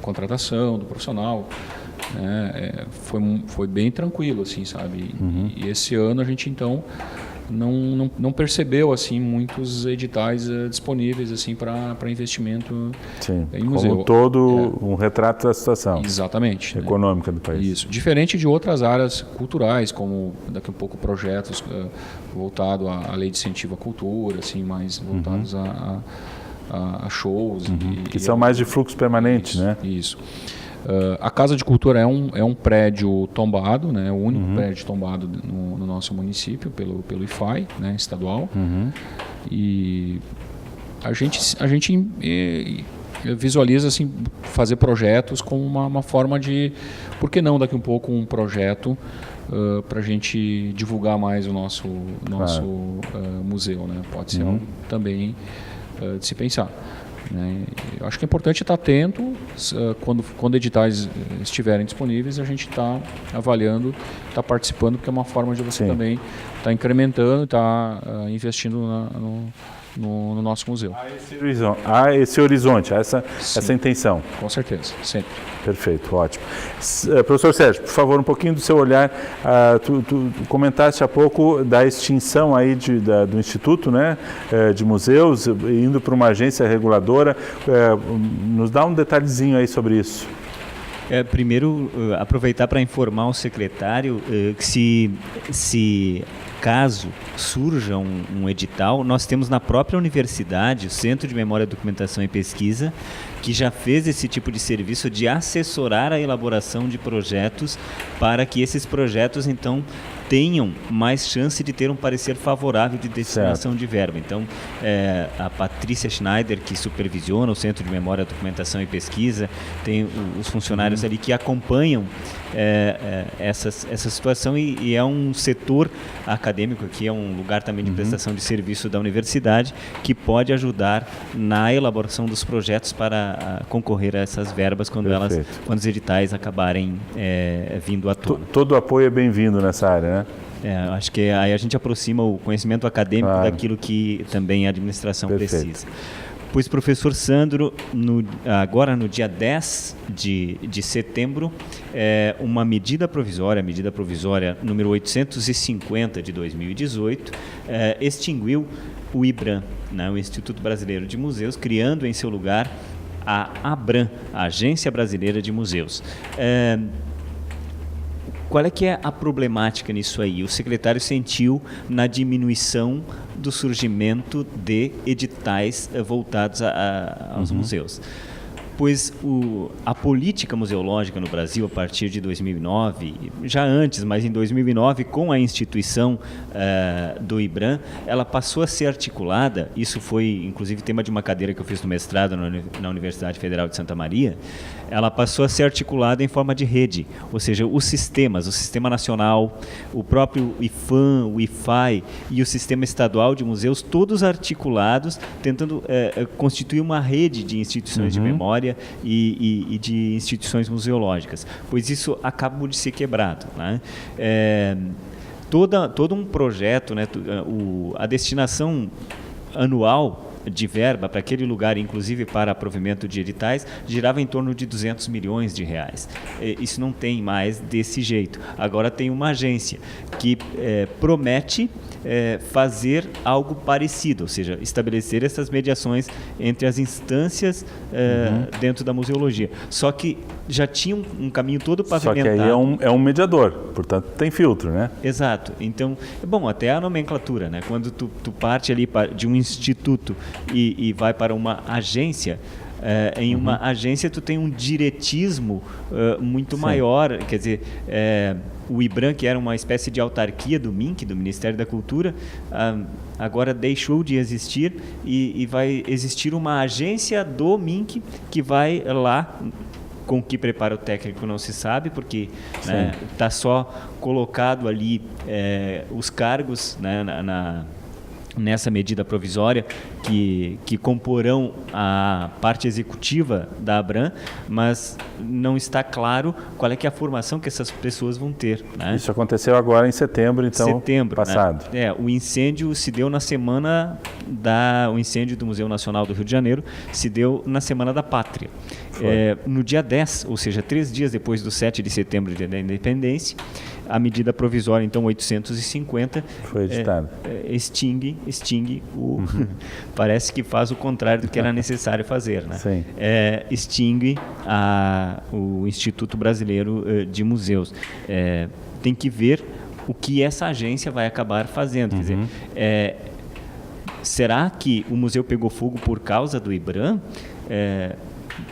contratação do profissional, né, foi bem tranquilo, assim, sabe? E esse ano a gente então não percebeu assim muitos editais disponíveis assim para investimento em museu. Como todo um retrato da situação. Exatamente. Econômica do país. Isso. Diferente de outras áreas culturais, como daqui a pouco projetos voltados à lei de incentivo à cultura, assim, mais voltados a shows. Que são mais de fluxo permanente, isso, né? Isso. A Casa de Cultura é um prédio tombado, né, o único prédio tombado no nosso município pelo IFAI, né, estadual. E a gente visualiza assim, fazer projetos como uma forma de, por que não daqui um pouco um projeto para a gente divulgar mais o nosso museu, né? Pode ser algo também de se pensar. Né? Eu acho que é importante estar atento quando editais estiverem disponíveis, a gente está avaliando, está participando, porque é uma forma de você também estar incrementando, estar investindo no nosso museu. Há esse horizonte, há essa intenção. Com certeza, sempre. Perfeito, ótimo. Professor Sérgio, por favor, um pouquinho do seu olhar. Tu comentaste há pouco da extinção aí do Instituto, né, de Museus, indo para uma agência reguladora. Nos dá um detalhezinho aí sobre isso. Primeiro, aproveitar para informar o secretário que se caso surja um edital, nós temos na própria universidade o Centro de Memória, Documentação e Pesquisa, que já fez esse tipo de serviço de assessorar a elaboração de projetos para que esses projetos, então, tenham mais chance de ter um parecer favorável de destinação de verba. Então, a Patrícia Schneider, que supervisiona o Centro de Memória, Documentação e Pesquisa, tem os funcionários ali que acompanham essa situação e é um setor acadêmico aqui, é um lugar também de prestação de serviço da universidade que pode ajudar na elaboração dos projetos para concorrer a essas verbas quando os editais acabarem vindo à tona. Todo o apoio é bem-vindo nessa área, né? Acho que aí a gente aproxima o conhecimento acadêmico daquilo que também a administração precisa. Pois, professor Sandro, agora no dia 10 de setembro, uma medida provisória número 850 de 2018, extinguiu o IBRAM, né, o Instituto Brasileiro de Museus, criando em seu lugar a ABRAM, a Agência Brasileira de Museus. Qual é que é a problemática nisso aí? O secretário sentiu na diminuição do surgimento de editais voltados aos museus. Pois a política museológica no Brasil, a partir de 2009, já antes, mas em 2009, com a instituição do IBRAM, ela passou a ser articulada, isso foi inclusive tema de uma cadeira que eu fiz no mestrado na Universidade Federal de Santa Maria, ela passou a ser articulada em forma de rede, ou seja, os sistemas, o Sistema Nacional, o próprio IFAM, o IFAI e o Sistema Estadual de Museus, todos articulados, tentando constituir uma rede de instituições de memória e de instituições museológicas, pois isso acabou de ser quebrado, né? Todo um projeto, né, a destinação anual de verba para aquele lugar, inclusive para provimento de editais, girava em torno de 200 milhões de reais. Isso não tem mais desse jeito. Agora tem uma agência que promete fazer algo parecido, ou seja, estabelecer essas mediações entre as instâncias dentro da museologia. Só que já tinha um caminho todo pavimentado. Só que aí é um mediador, portanto tem filtro, né? Exato. Então, bom, até a nomenclatura, né? Quando tu parte ali de um instituto e vai para uma agência, em uma agência tu tem um diretismo muito maior, quer dizer, o IBRAM, que era uma espécie de autarquia do MINC, do Ministério da Cultura, agora deixou de existir e vai existir uma agência do MINC que vai lá, com que prepara o técnico não se sabe, porque está só colocado ali os cargos, né, nessa medida provisória que comporão a parte executiva da ABRAM, mas não está claro qual é que é a formação que essas pessoas vão ter, né? Isso aconteceu agora em setembro, então, passado. Né? O incêndio se deu na semana o incêndio do Museu Nacional do Rio de Janeiro se deu na Semana da Pátria. No dia 10, ou seja, 3 dias depois do 7 de setembro da independência, a medida provisória, então, 850, foi editada. Extingue parece que faz o contrário do que era necessário fazer, né? Sim. Extingue o Instituto Brasileiro de Museus. Tem que ver o que essa agência vai acabar fazendo. Quer dizer, será que o museu pegou fogo por causa do IBRAM?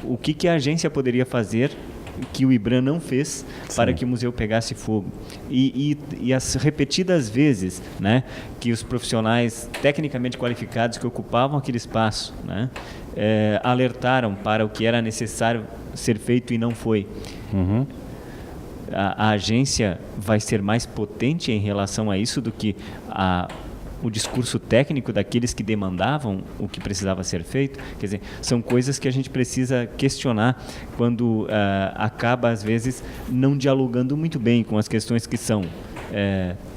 O que a agência poderia fazer que o IBRAM não fez para que o museu pegasse fogo. E as repetidas vezes, né, que os profissionais tecnicamente qualificados que ocupavam aquele espaço, né, alertaram para o que era necessário ser feito e não foi. Uhum. A agência vai ser mais potente em relação a isso do que o discurso técnico daqueles que demandavam o que precisava ser feito. Quer dizer, são coisas que a gente precisa questionar quando acaba, às vezes, não dialogando muito bem com as questões que são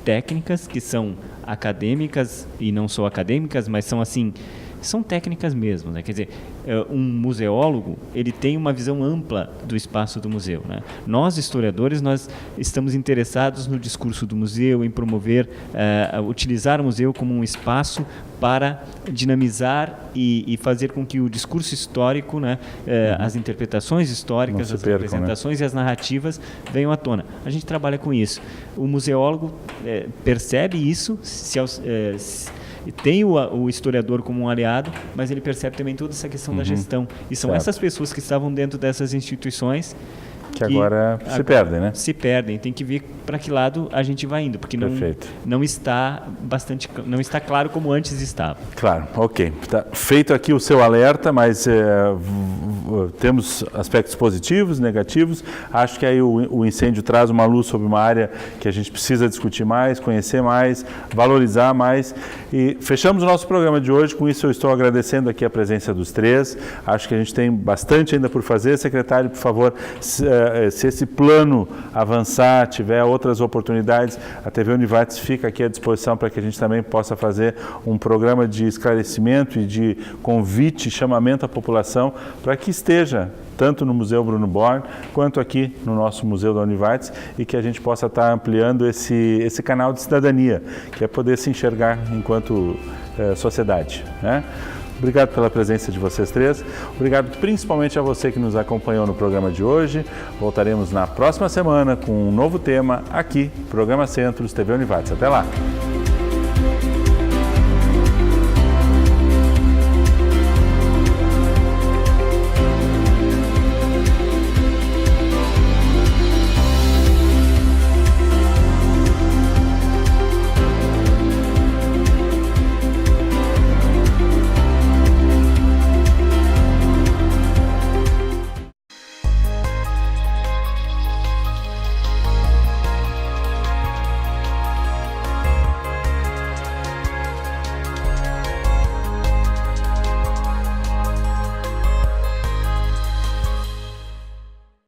técnicas, que são acadêmicas e não só acadêmicas, mas são assim, são técnicas mesmo, né? Quer dizer, um museólogo, ele tem uma visão ampla do espaço do museu, né? Nós, historiadores, nós estamos interessados no discurso do museu, em promover, utilizar o museu como um espaço para dinamizar e fazer com que o discurso histórico, né, as interpretações históricas, as representações, né, e as narrativas venham à tona. A gente trabalha com isso. O museólogo percebe isso, tem o historiador como um aliado, mas ele percebe também toda essa questão da gestão. E são essas pessoas que estavam dentro dessas instituições que agora se perdem, né? Se perdem. Tem que ver para que lado a gente vai indo, porque não está claro como antes estava. Claro, ok. Tá feito aqui o seu alerta, mas temos aspectos positivos, negativos. Acho que aí o incêndio traz uma luz sobre uma área que a gente precisa discutir mais, conhecer mais, valorizar mais. E fechamos o nosso programa de hoje. Com isso, eu estou agradecendo aqui a presença dos três. Acho que a gente tem bastante ainda por fazer. Secretário, por favor, se esse plano avançar, tiver outras oportunidades, a TV Univates fica aqui à disposição para que a gente também possa fazer um programa de esclarecimento e de convite, chamamento à população para que esteja tanto no Museu Bruno Born, quanto aqui no nosso Museu da Univates, e que a gente possa estar ampliando esse canal de cidadania, que é poder se enxergar enquanto sociedade, né? Obrigado pela presença de vocês três. Obrigado principalmente a você que nos acompanhou no programa de hoje. Voltaremos na próxima semana com um novo tema aqui, Programa Centros, TV Univates. Até lá!